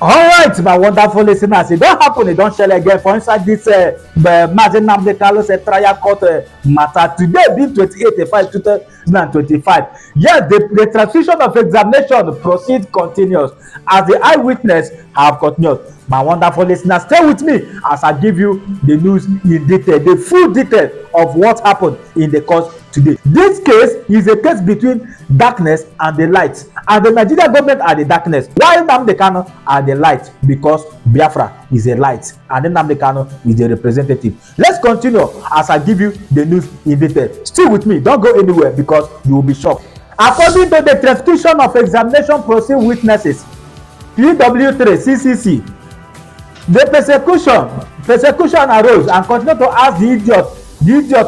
Alright, my wonderful listeners, it don't happen, it don't share again for inside this Nnamdi Kanu trial court matter. Today being 28/5/2025. Yes, the transition of examination proceed continues as the eyewitness have continued. My wonderful listeners, stay with me as I give you the news in detail, the full detail of what happened in the court today. This case is a case between darkness and the light, and the Nigerian government are the darkness, while Nnamdi Kanu are the light, because Biafra is a light and then Nnamdi Kanu is the representative. Let's continue as I give you the news in detail. Still with me, don't go anywhere because you will be shocked. According to the transcription of examination proceeding witnesses, PW3 CCC, the persecution arose and continued to ask the idiot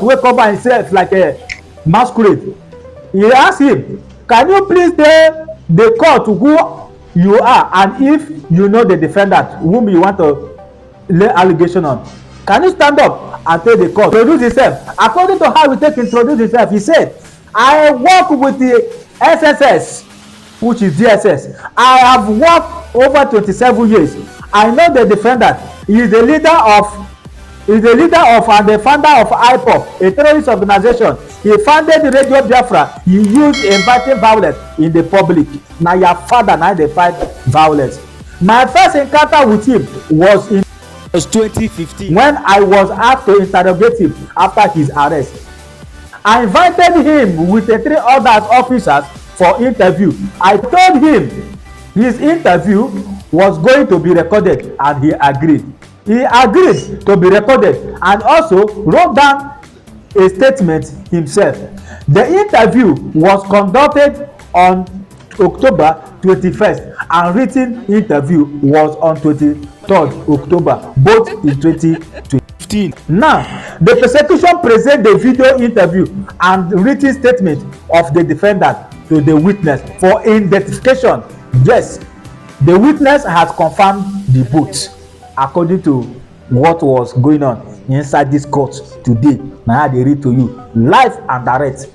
wey cover himself like a masquerade. He asked him, can you please tell the court who you are and if you know the defendant whom you want to lay allegation on? Can you stand up and tell the court? Introduce yourself. According to how we take introduce himself, he said, I work with the SSS, which is DSS. I have worked over 27 years. I know the defendant. He is the leader of and the founder of IPOB, a terrorist organization. He founded the Radio Biafra. He used inviting violence in the public. Now your father now they fight violence. My first encounter with him was in 2015 when I was asked to interrogate him after his arrest. I invited him with the 3 other officers for interview. I told him his interview was going to be recorded and he agreed. He agreed to be recorded and also wrote down a statement himself. The interview was conducted on October 21st and written interview was on 23rd October, both in 2015. Now, the prosecution present the video interview and written statement of the defendant to the witness for identification. Yes, the witness has confirmed the both according to what was going on inside this court today. Now they read to you live and direct.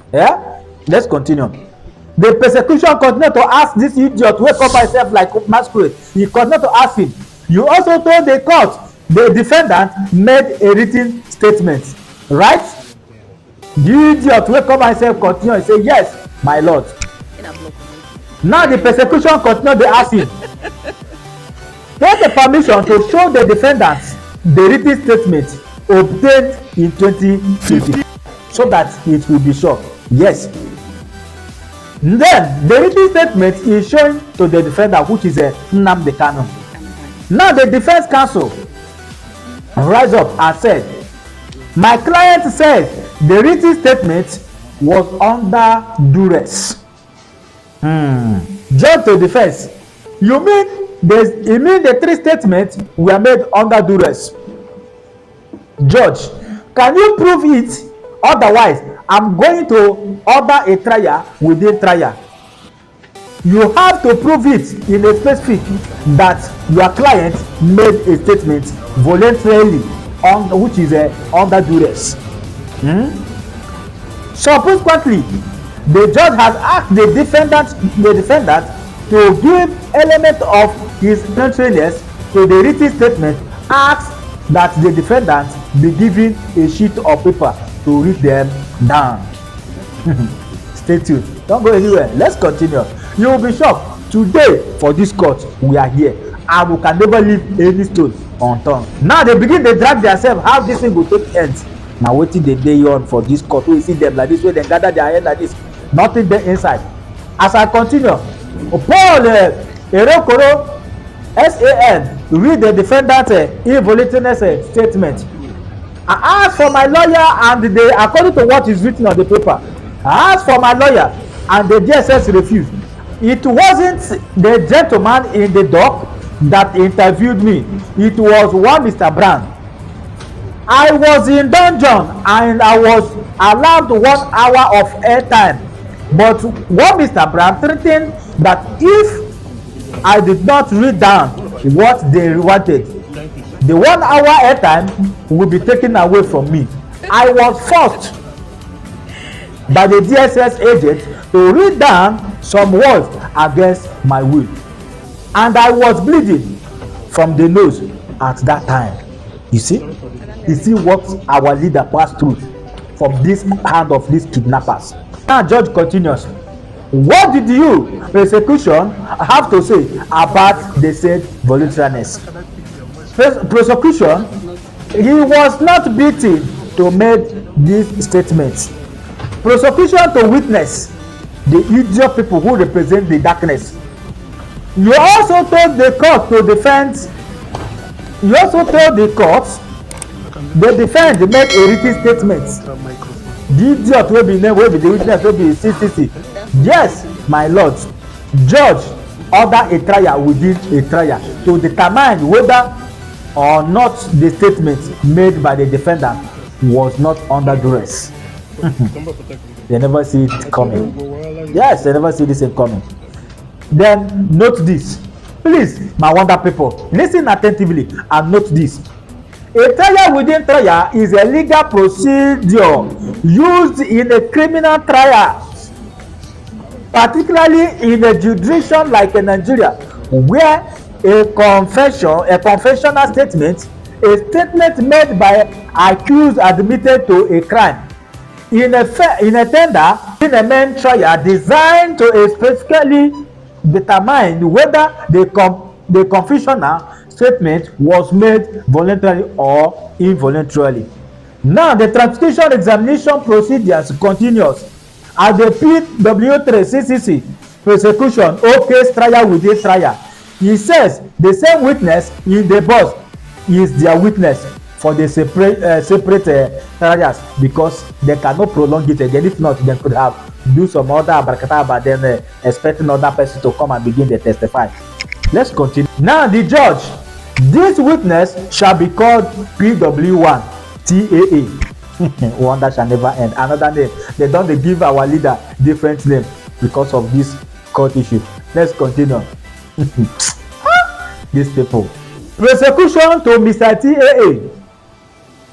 Let's continue. The prosecution continued to ask this idiot who cover himself like masquerade. He continued to ask him, you also told the court the defendant made a written statement, right? The idiot who cover himself continued and say, yes, my lord. Now the prosecution continued to ask him, get the permission to show the defendant the written statement obtained in 2015 so that it will be sure. Yes. Then the written statement is shown to the defendant, which is Nnamdi Kanu. Now the defense counsel rise up and said, my client said the written statement was under duress. Judge to defense, you mean the 3 statements were made under duress? Judge, can you prove it? Otherwise, I'm going to order a trial within trial. You have to prove it in a specific that your client made a statement voluntarily which is under duress. Subsequently, the judge has asked the defendant to give element of his voluntariness to the written statement, asked that the defendant be given a sheet of paper to read them down. Stay tuned, don't go anywhere. Let's continue. You will be shocked. Today for this court we are here and we can never leave any stone unturned. Now they begin to drag themselves how this thing will take end. Now wetin dey dey on for this court, we see them like this, wey dem gather their head like this, nothing dey inside. As I continue, Paul Erokoro SAN read the defendant involuntariness statement. I asked for my lawyer and they, according to what is written on the paper, I asked for my lawyer and the DSS refused. It wasn't the gentleman in the dock that interviewed me. It was one Mr. Brown. I was in dungeon and I was allowed 1 hour of airtime. But one Mr. Brown threatened that if I did not read down what they wanted, the 1 hour airtime will be taken away from me. I was forced by the DSS agent to read down some words against my will, and I was bleeding. from the nose at that time. You see what our leader passed through from this hand of these kidnappers. Now judge continues. What did you, prosecution, have to say about the said voluntariness? Prosecution, he was not beaten to make these statements. Prosecution to witness the idiot people who represent the darkness. You also told the court to defend. You also told the court the defense make a written statement. The idiot will be named, will be the witness, will be CCC. Yes, my lord, judge order a trial within a trial to determine whether or not the statement made by the defendant was not under duress. They never see it coming. Yes, they never see this coming. Then note this. Please, my wonder people, listen attentively and note this. A trial within trial is a legal procedure used in a criminal trial, particularly in a jurisdiction like in Nigeria, where a confessional statement, a statement made by accused admitted to a crime, in a tender, in a main trial designed to specifically determine whether the confessional statement was made voluntarily or involuntarily. Now the transcription examination procedures continues at the PW3 CCC prosecution or case trial within trial. He says the same witness in the box is their witness for the separate trials because they cannot prolong it again. If not, they could have do some other abracadabra, then expecting other person to come and begin to testify. Let's continue. Now the judge, this witness shall be called PW1 TAA. Wonder shall never end. Another name. They don't give our leader different name because of this court issue. Let's continue. These people. Prosecution to Mr. TAA.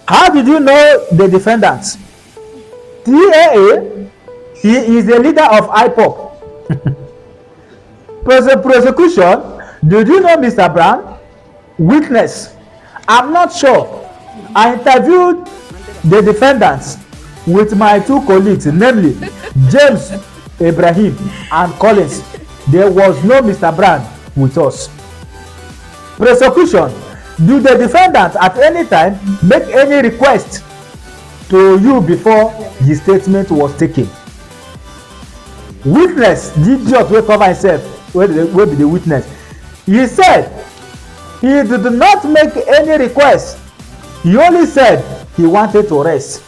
How did you know the defendants? TAA, he is the leader of IPOB. Prosecution, did you know Mr. Brown? Witness, I'm not sure. I interviewed the defendants with my two colleagues, namely James, Ibrahim, and Collins. There was no Mr. Brown with us. Prosecution, do the defendants at any time make any request to you before the statement was taken? Witness, the idiot will cover himself, will be the witness. He said he did not make any request. He only said he wanted to rest.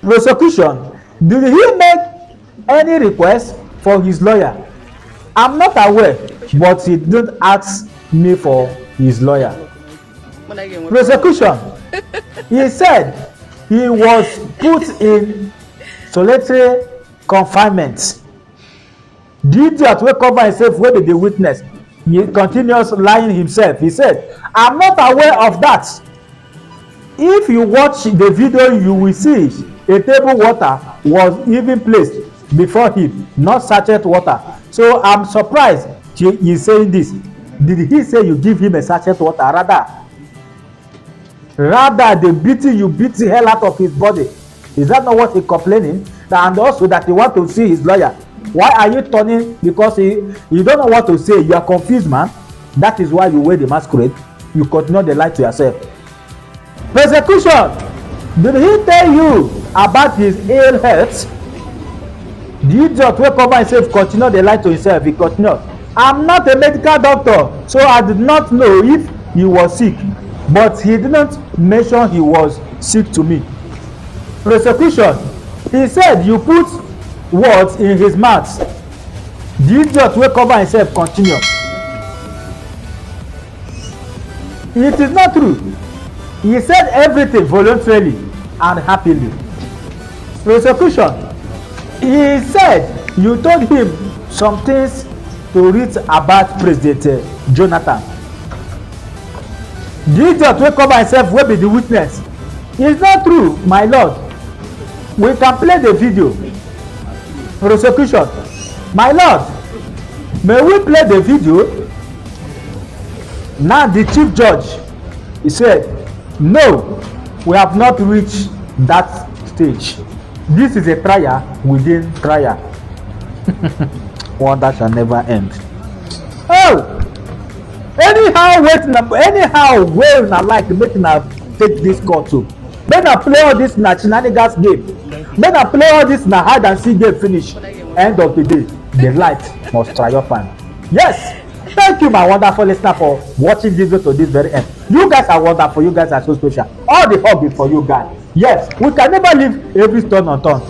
Prosecution, did he make any request for his lawyer? I'm not aware, but he didn't ask me for his lawyer. Prosecution, he said he was put in solitary confinement. The idiot will cover himself with the witness. He continues lying himself. He said, I'm not aware of that. If you watch the video, you will see a table water was even placed before him, not sachet water. So I'm surprised he is saying this. Did he say you give him a sachet water? Rather they beating you, beat the hell out of his body. Is that not what he's complaining? And also that he want to see his lawyer. Why are you turning? Because you don't know what to say. You are confused, man. That is why you wear the masquerade. You continue the lie to yourself. Prosecution, did he tell you about his ill health? The idiot will cover himself, continue the lie to himself. He continued. I'm not a medical doctor, so I did not know if he was sick, but he didn't mention he was sick to me. Prosecution, he said you put words in his mouth. The idiot will cover himself, continue. It is not true. He said everything voluntarily and happily. Prosecution, he said you told him some things to read about President Jonathan. The idiot will cover himself will be the witness. It's not true, my lord. We can play the video. Prosecution, my lord, may we play the video? Now the chief judge, he said, no, we have not reached that stage. This is a trial within trial. One that shall never end. Oh! Anyhow, where una like make una take this courtroom. Make una play all this shenanigans game. Make una play all this hide and seek game finish. End of the day, the light must triumphant. Yes! Thank you, my wonderful listener, for watching this video to this very end. You guys are wonderful. You guys are so special. All the hug is for you guys. Yes, we can never leave every stone unturned.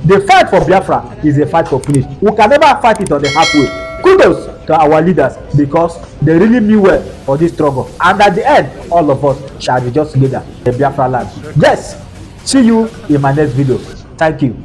The fight for Biafra is a fight for finish. We can never fight it on the halfway. Kudos to our leaders because they really mean well for this struggle. And at the end, all of us shall rejoice together in Biafra land. Yes, see you in my next video. Thank you.